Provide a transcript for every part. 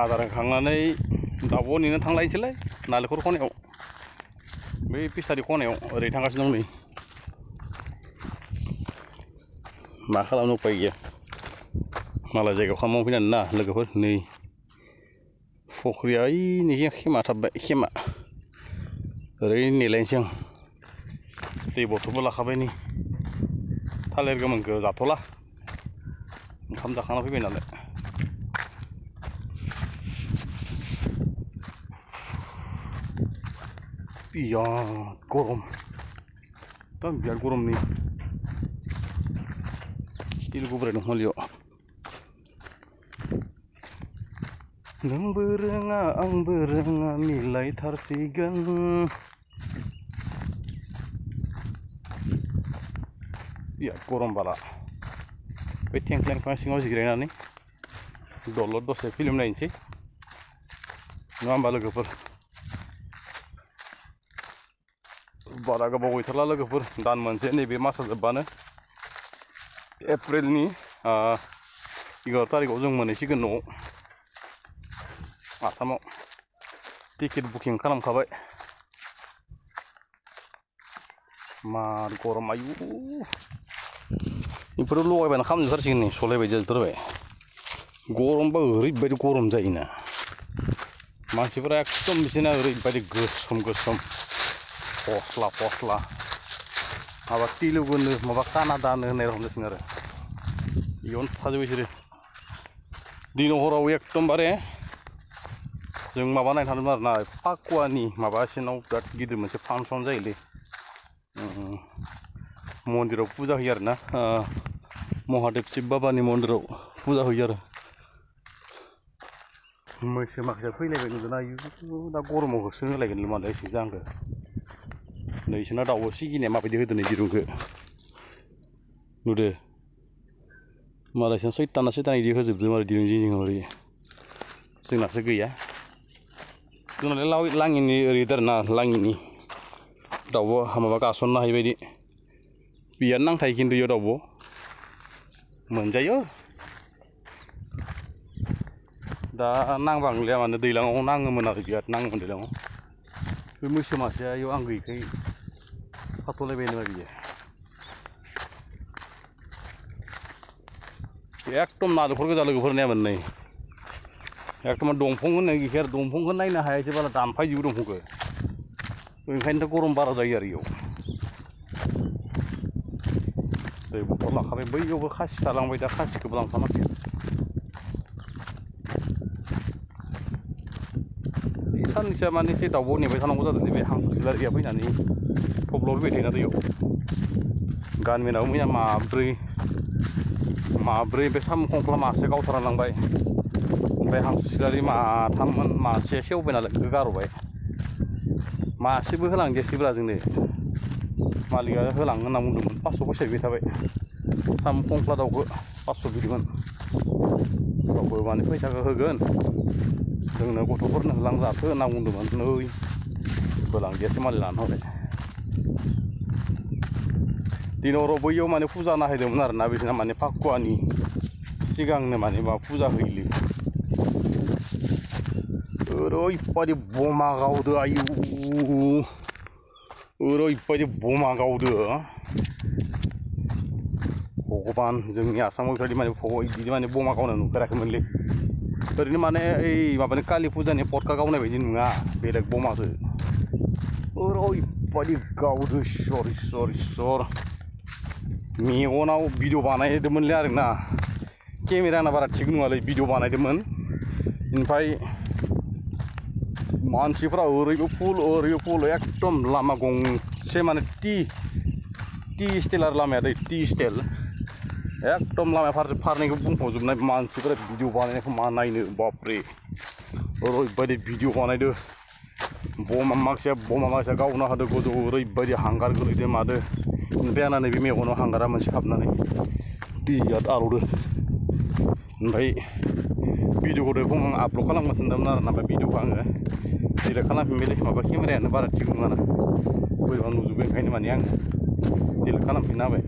आदार होखांनानै दाउब' नेनो थांलायनोसैलाय नालेंखर खनायाव बै फिसारि खनायाव ओरै थांगासिनो दं नै मा खालामनो उपाय गैया मालाय जायगायाव खामानि मावफैनानै ना लोगोफोर नै फख्रिया ओइनिखि खेमा थाबबाय खेमा ओरै नेलायनोसै आं दै बथलबो लाखाबाय नै थालिर गोमोनखौ जाथ'ला ओंखाम जाखांना फैबाय नालाय बिराद गरम एकदम बिराद गरम नै तिलगुब्राय दं हलियाव नोंबो रोङा आंबो रोङा मिलायथारसिगोन बिराद गरम बारा बे थेंख्लें बिफां सिङाव जिरायनानै दलद दसे फिल्म नायनोसै नङा होमबा लोगोफोर बारा गोबाव गैथारला लोगोफोर दान मोनसे नैबे मासा जोबबानो एप्रिलनि 11 तारिखआव जों मोनहैसिगोन न'आव आसामाव टिकेट बुकिं खालामखाबाय मार गरम आयु बेफोरो लगायबानो खामजोबथारसिगोन नै सलायबाय जाजोबथारबाय गरमबा ओरैबायदि गरम जायोना मानसिफोरा एकदम बिसोरना ओरैबायदि गोसोम गोसोम फस्ला फस्ला माबा तेलुगुनो माबा कानाडानो होननाय रखम जासिगोन आरो इयावनो थाजोबो बिसोरो दिन हराव एकदमबारे जों माबा नायनो थांदोंमोन आरोना पाकुवानि माबासिनाव बिराद गिदिर मोनसे फांसन जायोलै मन्दिराव फुजा होयो आरोना महादेव शिब बाबानि मन्दिराव फुजा होयो आरो मैसो माखासे फैलायबाय नुदों आयु दा गरमाव होसोनो होलायगोन मालाय एसे जांखो नै इसोरना दाउब' सिगिनाया माबायदि होदों नै दिरुंखौ नुदो मालायसोना सैताना इदि होजोबदों आरो दिरुं जिं जिङाव ओरै जोंनासो गैया जोंनालाय लाङिनि ओरै आरोना लाङिनि दाउब' माबा गासननो हायि बायदि बियानो नांथायो खिन्थु इयाव दाउब' मोनजायो दा नांबांलिया माने दैज्लाङाव नाङोमोन आरो बिराद नाङोमोन दैज्लाङाव बे मैसो मासेया इयाव आं गैयिखाय थाथ'लायबायनो बियो एकदम नालेंखर गोजा लोगोफोर नायामोन नै एकदम दंफां होननाय गैखाया आरो दंफांखौ नायनो हायासै बाला दानफायजोबो दंफांखौ ओंखायनोथ' गरम बारा जायो आरो इयाव दै बथल लाखाबाय बैयावबो खासि थालांबाय दा खासिखौबो लांफानांसिगोन साननैसोआ माने एसे दाउब' नेबाय थानांगौ जादों बे हांसो सिलारिया फैनानै थब्ल' फैबाय थायोना दैयाव गानमेनाबो मैया माब्रै बे साम' खंख्ला मासे गावथारना लांबाय ओमफ्राय हांसो सिलारि माथाममोन मासे सेवबाय नालाय बेखौ गारबाय मासेबो होलांदियासैब्रा जोंनो मालिकआ होलांनो होनना बुंदोंमोन 500 फैसा बिबाय थाबाय साम' खंख्ला दाउखौ 500 बिदोंमोन रावबो माने फैसाखौ होगोन जोंनो गथ'फोरनो होलांजाथो होनना बुंदोंमोन नै होलांदियासै मालिक लाना होबाय दिनावराव बैयाव माने फुजा नायहैदोंमोन आरोना बिसोरना माने पाकुवानि सिगांनो माने माबा फुजा होयोलै ओरैबायदि बमा गावदो आयु ओरैबायदि बमा गावदो भगबान जोंनि आसामाव बेबायदि माने बिदि माने बमा गावनाय नुफेराखैमोनलै ओरैनो माने ओइ माबानि कालि फुजानि पटका गावनाय बायदि नङा बेलेग बमासो ओरैबायदि गावदो इसोर मेगनाव भिडिअ बानायदोंमोनलै आरोना केमेराना बारा थिग नङालै भिडिअ बानायदोंमोन ओमफ्राय मानसिफ्रा ओरैबो फुल एकदम लामा गंसे माने टि स्टाइल आरो लामाया दै टि स्टाइल एकदम लामाया फारनैखौ बुंफबजोबनाय मानसिफोरा भिडिअ बानायनायखौ मा नायनो बापरे ओरैबायदि भिडिअ बानायदो बमा माखासेया गावना होदो गोजौ ओरैबायदि हांगार गोलैदो मादो ओमफ्राय आंना नैबे मेगनाव हांगारा मोनसे हाबनानै बिराद आलौदो ओमफ्राय भिडिअखौ आं आपल'ड खालामनो सानदोंमोन आरो ना ओमफ्राय भिडिअखौ आङो डिलिट खालामफिनबायलै माबा केमेरायानो बारा थिग नङाना बोरैबा नुजोबो ओंखायनो माने आं डिलिट खालामफिनना होबाय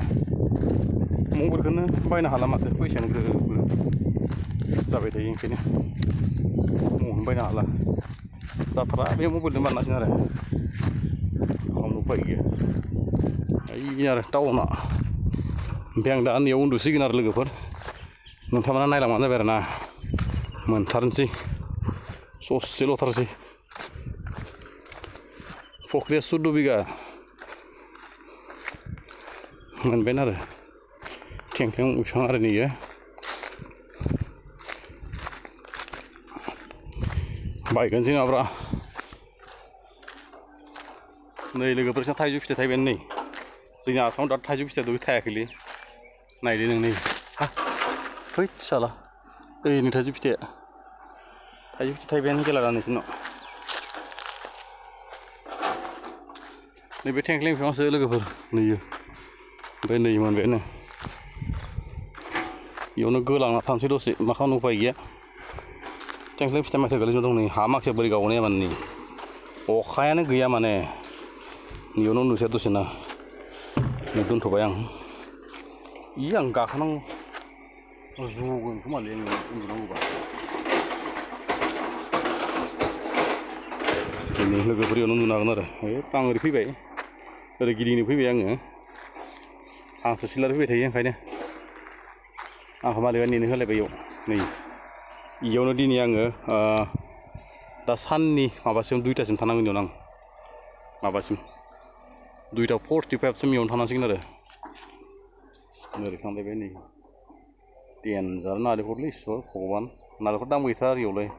मबाइलखौनो बायनो हाला माथो फैसायानो ग्रोब जाबाय थायो ओंखायनो बायनो हाला जाथारा बे मबाइलजों बानायसिन आरो खालामनो उफाय गैया ओइ आरो टाउना ओमफ्राय आं दा नैयाव उन्दुसिगोन आरो लोगोफोर नोंथांमोना नायलांबानो जाबाय आरो ना मोनथारनोसै ससेल'थारसै फख्रिया 14 बिगा मोनबायनो आरो थेंख्लें बिफां आरो नैयो बायगोन जोंहाब्रा नै लोगोफोरजों थाइजौ फिथाइ थाइबायानो नै जोंनि आसामाव दा थाइजौ फिथाइ थायाखैलै नायदो नों नै हा फै साला ओरैनो थाइजौ फिथाइया थाइबायानो गैला दा नोंसोरनाव नैबे थेंख्लें बिफांसो लोगोफोर नैयो ओमफ्राय नै मोनबायानो बेयावनो गोलांना थानोसै दसे मा खालामनो उफाय गैया थेंख्लें फिथाइ माथो गोलैना दं नै हा माखासे बोरै गावनाया माने नै अखायानो गैया माने बेयावनो उन्दुसै दसे ना दोनथ'बाय आं आं गाखोनांगौ जगोन खोमालै आङो उन्दुनांगौबा दिनै लोगोफोर बेयावनो उन्दुनो हागोन आरो आं ओरै फैबाय ओरै गिदिंनो फैबाय आङो हांसो सिलारि फैबाय थायो ओंखायनो आंखौ मालिकआ नेनो होलायबाय इयाव नै इयावनो दिनै आङो दा साननि माबासिम 2टासिम थानांगोन इयावनो आं माबासिम 2:45सिम इयावनो थानांसिगोन आरो ओरै थांलायबाय नै देन्जार नालेंखरलै इसोर भगबान नालेंखर दाम गैथारा आरो इयावलाय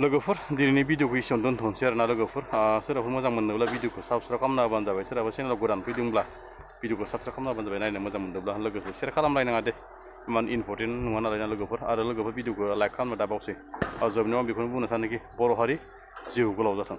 लोगोफोर दिनैनि भिडिअखौ एसेयावनो दोनथ'नोसै आरोना लोगोफोर सोरबाफोर मोजां मोनोब्ला भिडिअखौ साबस्क्राइब खालामना होबानो जाबाय सोरहाबा चेनेलाव गोदान फैदोंब्ला भिडिअखौ साबस्क्राइब खालामना होबानो जाबाय नायनो मोजां मोनदोंब्ला लोगोसे सेयार खालामलायनाङा दे इमान इम्परटेन्ट नङा नालाय ना लोगोफोर आरो लोगोफोर भिडिअखौ लाइक खालामनो दाबावसै जोबनायाव आं बेखौनो बुंनो सानोखि बर' हारि जिउ गोलाव जाथों।